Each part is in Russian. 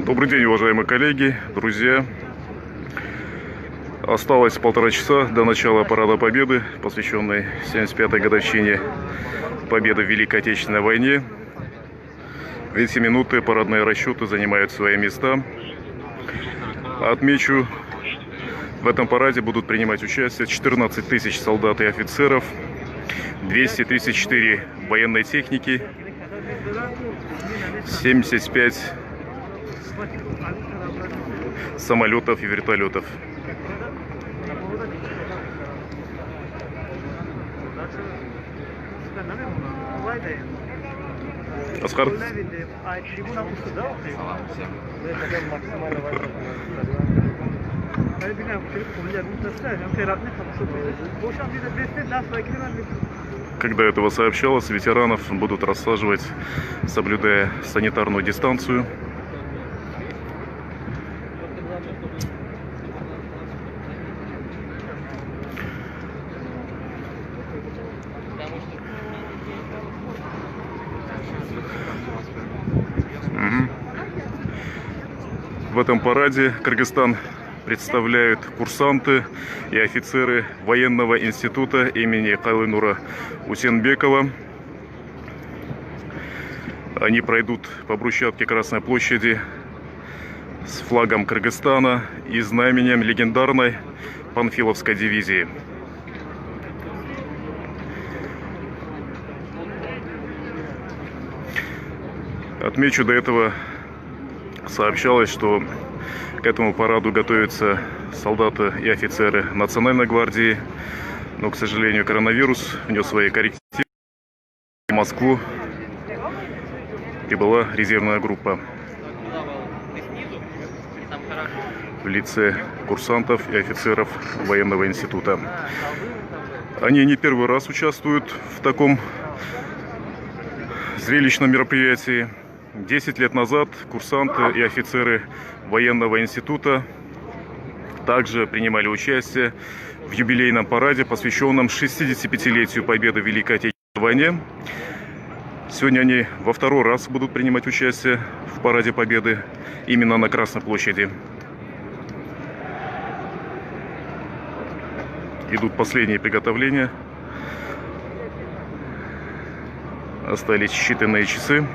Добрый день, уважаемые коллеги, друзья. Осталось 1,5 часа до начала Парада Победы, посвященной 75-й годовщине Победы в Великой Отечественной войне. В эти минуты парадные расчеты занимают свои места. Отмечу, в этом параде будут принимать участие 14 тысяч солдат и офицеров, 234 военной техники, 75 самолетов и вертолетов. Аскар. Когда этого сообщалось, ветеранов будут рассаживать, соблюдая санитарную дистанцию. В этом параде Кыргызстан представляют курсанты и офицеры военного института имени Калынура Усенбекова. Они пройдут по брусчатке Красной площади с флагом Кыргызстана и знаменем легендарной Панфиловской дивизии. Отмечу, до этого сообщалось, что к этому параду готовятся солдаты и офицеры Национальной гвардии, но, к сожалению, коронавирус внес свои коррективы. В Москву прибыла резервная группа в лице курсантов и офицеров военного института. Они не первый раз участвуют в таком зрелищном мероприятии. 10 лет назад курсанты и офицеры военного института также принимали участие в юбилейном параде, посвященном 65-летию победы в Великой Отечественной войне. Сегодня они во второй раз будут принимать участие в параде Победы именно на Красной площади. Идут последние приготовления. Остались считанные часы.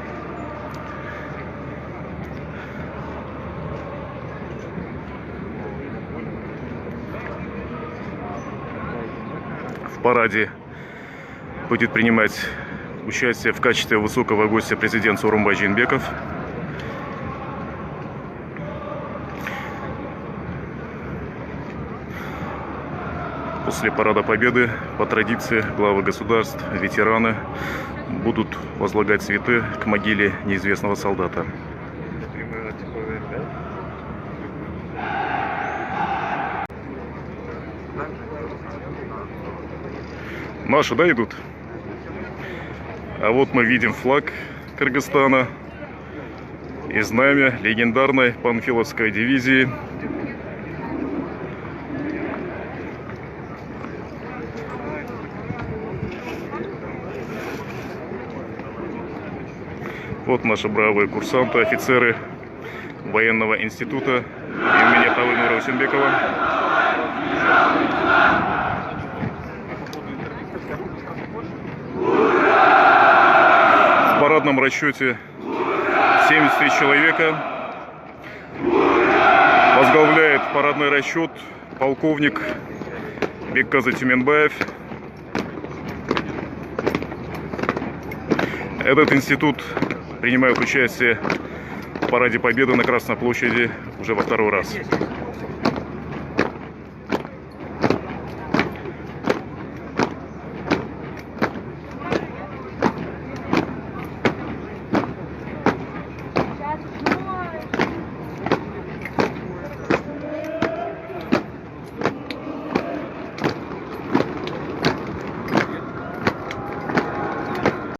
В параде будет принимать участие в качестве высокого гостя президент Сооронбай Жээнбеков. После Парада Победы, по традиции, главы государств, ветераны будут возлагать цветы к могиле неизвестного солдата. Наши, да, идут? А вот мы видим флаг Кыргызстана и знамя легендарной Панфиловской дивизии. Вот наши бравые курсанты, офицеры военного института имени Калынура Усенбекова. В парадном расчете 73 человека. Возглавляет парадный расчет полковник Бекказы Тюменбаев. Этот институт принимает участие в Параде Победы на Красной площади уже во второй раз.